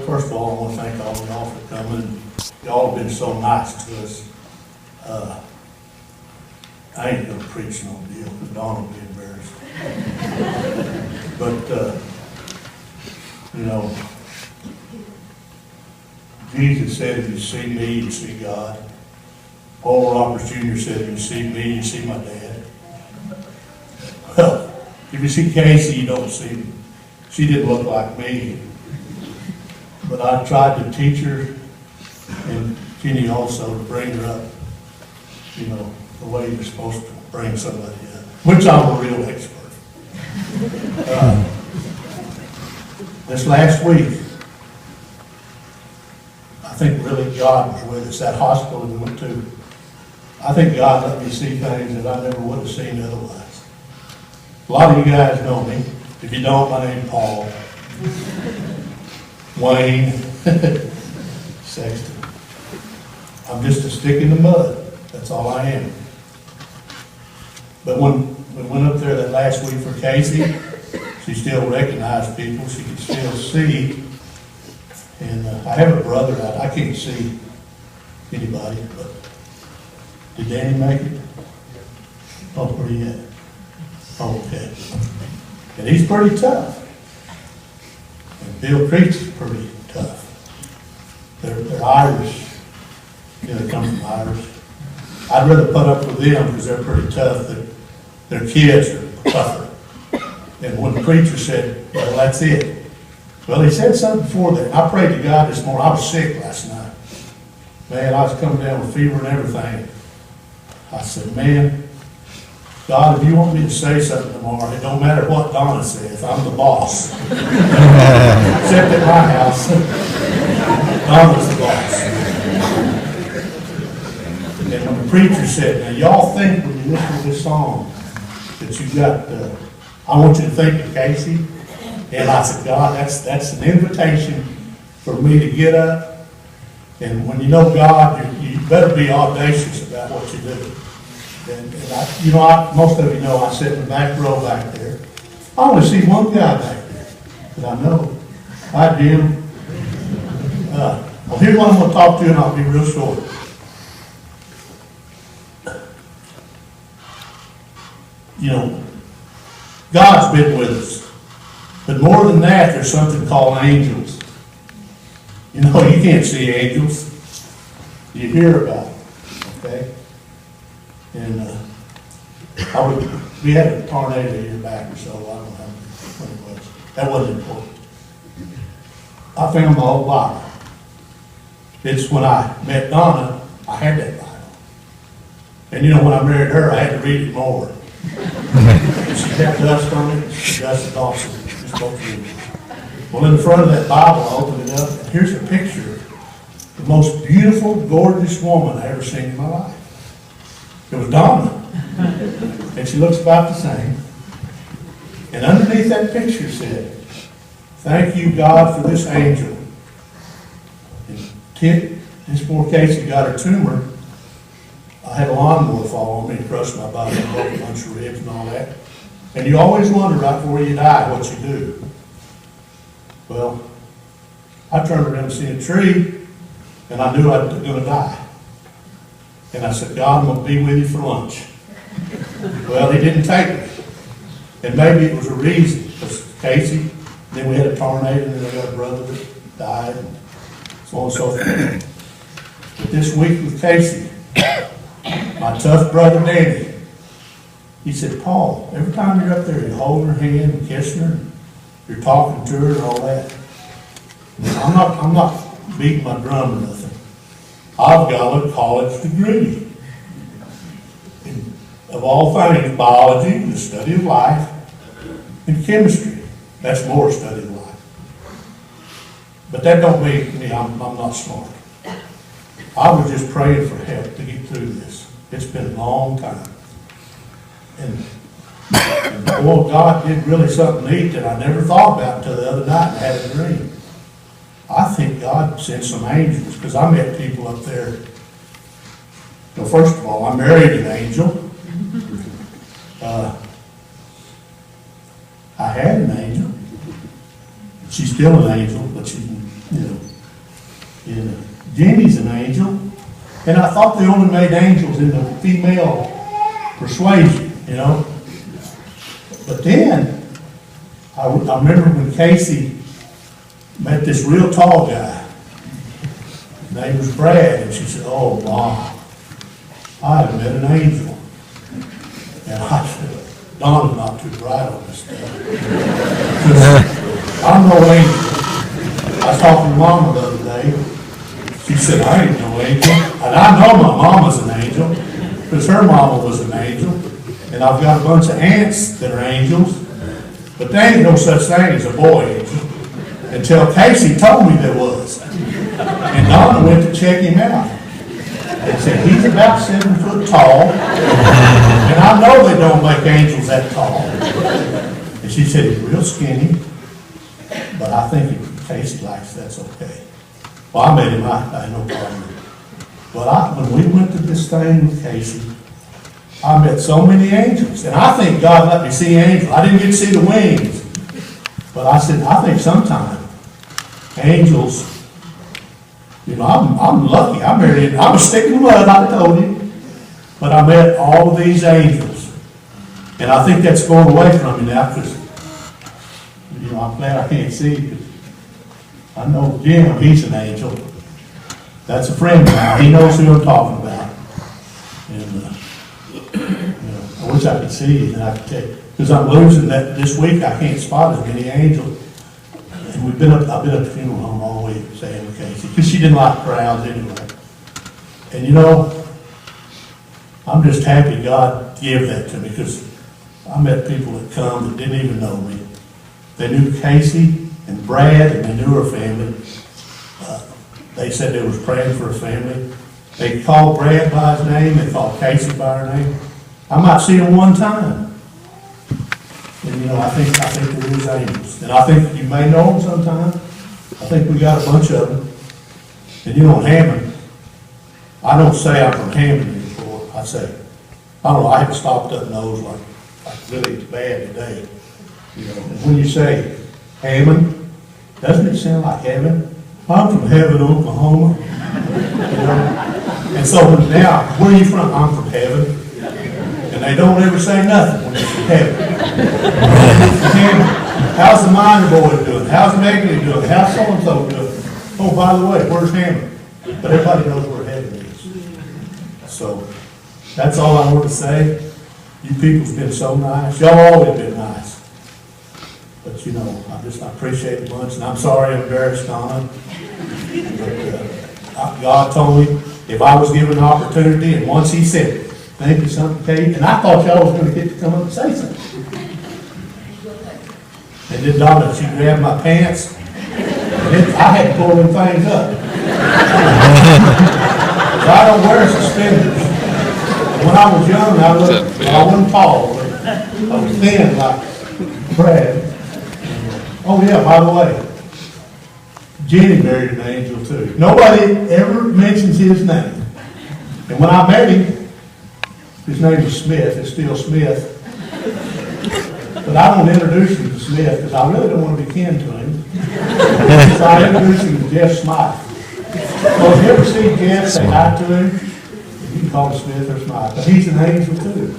First of all, I want to thank all of y'all for coming. Y'all have been so nice to us. I ain't gonna preach no deal, because Don will be embarrassed. But, you know, Jesus said, if you see me, you see God. Paul Roberts Jr. said, if you see me, you see my dad. Well, if you see Kaycee, you don't see me. She didn't look like me. But I tried to teach her, and Kenny also, to bring her up, you know, the way you're supposed to bring somebody up, which I'm a real expert. This last week, I think really God was with us. That hospital we went to, I think God let me see things that I never would have seen otherwise. A lot of you guys know me. If you don't, my name's Paul. Wayne Sexton. I'm just a stick in the mud. That's all I am. But when we went up there that last week for Kaycee, she still recognized people. She could still see. And I have a brother out. I can't see anybody, but did Danny make it? Oh, where he at? Oh, okay. And he's pretty tough. And Bill Creek's pretty tough. They're Irish. Yeah, they come from Irish. I'd rather put up with them because they're pretty tough. Their kids are tougher. And when the preacher said, well, that's it. Well, he said something before that. I prayed to God this morning. I was sick last night. Man, I was coming down with fever and everything. I said, man, God, if you want me to say something tomorrow, it don't matter what Donna says. I'm the boss. Except at my house. Donna's the boss. And when the preacher said, now y'all think when you listen to this song that you got, I want you to think of Kaycee. And I said, God, that's an invitation for me to get up. And when you know God, you better be audacious about what you do. And most of you know I sit in the back row back there. I only see one guy back there that I know. Hi, Jim. Well, here's what I'm going to talk to you, and I'll be real short. You know, God's been with us. But more than that, there's something called angels. You know, you can't see angels. You hear about them, okay? And we had a tornado a year back or so. I don't know when it was. That wasn't important. I found the whole Bible. It's when I met Donna, I had that Bible. And you know, when I married her, I had to read it more. She had dust on it. She dusted off. Well, in the front of that Bible, I opened it up, and here's a picture of the most beautiful, gorgeous woman I ever seen in my life. It was Donna. And she looks about the same. And underneath that picture said, thank you, God, for this angel. And this poor Kaycee got her tumor. I had a lawnmower fall on me and crushed my body and broke a bunch of ribs and all that. And you always wonder right before you die what you do. Well, I turned around and seen a tree, and I knew I was going to die. And I said, God, I'm going to be with you for lunch. Well, he didn't take me. And maybe it was a reason, because Kaycee, then we had a tornado, and then I got a brother that died, and so on and so forth. But this week with Kaycee, my tough brother Danny, he said, Paul, every time you're up there, you're holding her hand and kissing her, you're talking to her and all that. I'm not beating my drum or nothing. I've got a college degree in, of all things, biology, the study of life, and chemistry. That's more study of life. But that don't make me, I'm not smart. I was just praying for help to get through this. It's been a long time. And boy, God did really something neat that I never thought about until the other night and I had a dream. I think God sent some angels, because I met people up there. Well, first of all, I married an angel. I had an angel. She's still an angel, but she's, you know, and Jenny's an angel. And I thought they only made angels in the female persuasion, you know. But then, I remember when Kaycee met this real tall guy. His name was Brad, and she said, "Oh, Mom, I have met an angel." And I said, "Donna's not too bright on this stuff." I'm no angel. I was talking to Mama the other day. She said, "I ain't no angel." And I know my mama's an angel, because her mama was an angel. And I've got a bunch of aunts that are angels. But there ain't no such thing as a boy angel. Until Kaycee told me there was. And Donna went to check him out. And said, "He's about 7 foot tall. And I know they don't make angels that tall." And she said, "He's real skinny. But I think if Kaycee likes, that's okay." Well, I met him, I had no problem with it. But when we went to this thing with Kaycee, I met so many angels. And I think God let me see angels. I didn't get to see the wings. But I said, I think sometime angels, you know, I'm lucky. I'm a stick in the mud, I told you. But I met all of these angels. And I think that's going away from me now because, you know, I'm glad I can't see you. I know Jim, he's an angel. That's a friend of mine. He knows who I'm talking about. And, you know, I wish I could see you and I could tell you. Because I'm losing that this week, I can't spot as many angels. And I've been up to funeral home all week saying with Kaycee, because she didn't like crowds anyway. And you know, I'm just happy God gave that to me, because I met people that come that didn't even know me. They knew Kaycee and Brad, and they knew her family. They said they was praying for her family. They called Brad by his name, they called Kaycee by her name. I might see them one time. And you know, I think there is angels. And I think you may know them sometime. I think we got a bunch of them. And you know, Hammon, I don't say I'm from Hammon anymore. I say, I don't know, I haven't stopped up nose like really bad today. You know, and when you say Hammon, doesn't it sound like heaven? I'm from Heaven, Oklahoma. You know? And so now, where are you from? I'm from heaven. And they don't ever say nothing when it's from heaven. How's the minor boy doing? How's Megan doing? How's so-and-so doing? Oh, by the way, where's Hammon? But everybody knows where heaven is. So, that's all I want to say. You people's been so nice. Y'all always been nice. But you know, I appreciate it much, and I'm sorry I'm embarrassed, Donna. But God told me if I was given an opportunity, and once He said, "Thank you, something, Kate," and I thought y'all was going to get to come up and say something. And then Donna, she grabbed my pants, and I had to pull them things up. I don't wear suspenders. When I was young, I wasn't tall, but I was thin like Brad. Oh yeah, by the way, Jenny married an angel too. Nobody ever mentions his name. And when I met him, his name was Smith, it's still Smith. But I don't introduce him to Smith because I really don't want to be kin to him. So I introduce him to Jeff Smythe. So if you ever see Jeff, say hi to him. You can call him Smith or Smythe. But he's an angel too.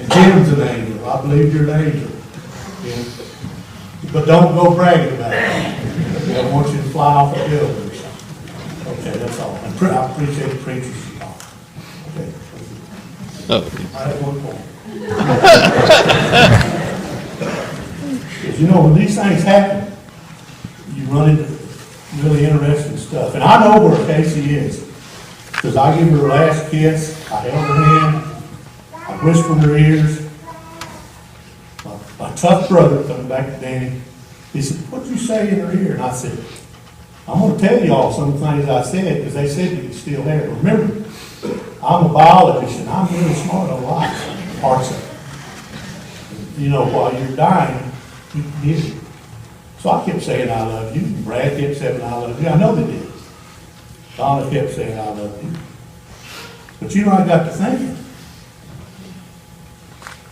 And Jim's an angel. I believe you're an angel. Yeah. But don't go bragging about it. I don't want you to fly off a building or something. Okay, that's all. I appreciate the preachers. Okay. I have one point. Because you know, when these things happen, you run into really interesting stuff. And I know where Kaycee is. Because I give her her last kiss, I held her hand, I whispered in her ears. My tough brother coming back to Danny, he said, "What'd you say in her ear?" And I said, "I'm going to tell y'all some things I said, because they said you could still have it. Remember, I'm a biologist and I'm really smart on life, parts of it. You know, while you're dying, you can hear it." So I kept saying, "I love you." Brad kept saying, "I love you." I know they did. Donna kept saying, "I love you." But you know, I got to thinking,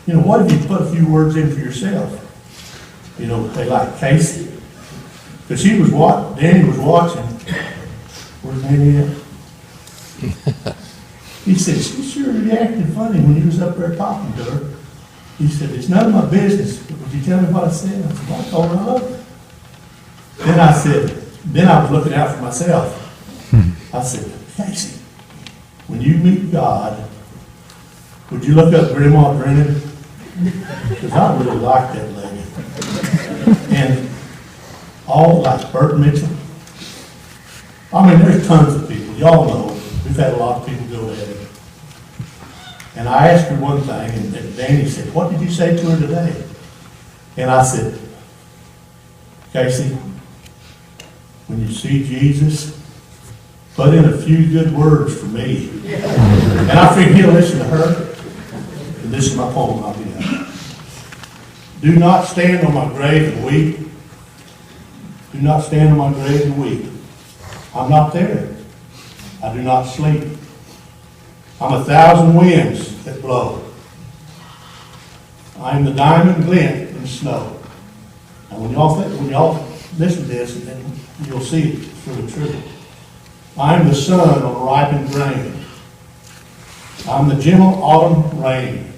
you know, what if you put a few words in for yourself? You know, they like Kaycee. Because Danny was watching. Where's Danny at? He said, she sure reacted funny when he was up there talking to her. He said, it's none of my business, but would you tell me what I said? I said, well, I told her I love her. Then I was looking out for myself. I said, Kaycee, when you meet God, would you look up Grandma Drennan? Because I really like that lady. And all like Bert Mitchell. I mean, there's tons of people. Y'all know. We've had a lot of people go to heaven. And I asked her one thing, and Danny said, what did you say to her today? And I said, Kaycee, when you see Jesus, put in a few good words for me. And I figured he'll listen to her. And this is my poem, I'll be done. Do not stand on my grave and weep. Do not stand on my grave and weep. I'm not there. I do not sleep. I'm 1,000 winds that blow. I am the diamond glint in snow. And when y'all listen to this, and you'll see it's really true. I am the sun on ripened grain. I'm the gentle autumn rain.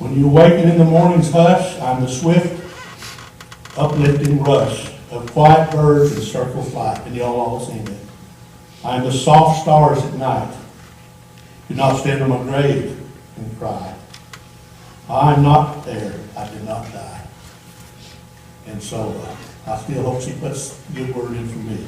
When you awaken in the morning's hush, I'm the swift, uplifting rush of quiet birds in circle flight. And y'all all sing that. I am the soft stars at night. Do not stand on my grave and cry. I am not there. I did not die. And so I still hope she puts a good word in for me.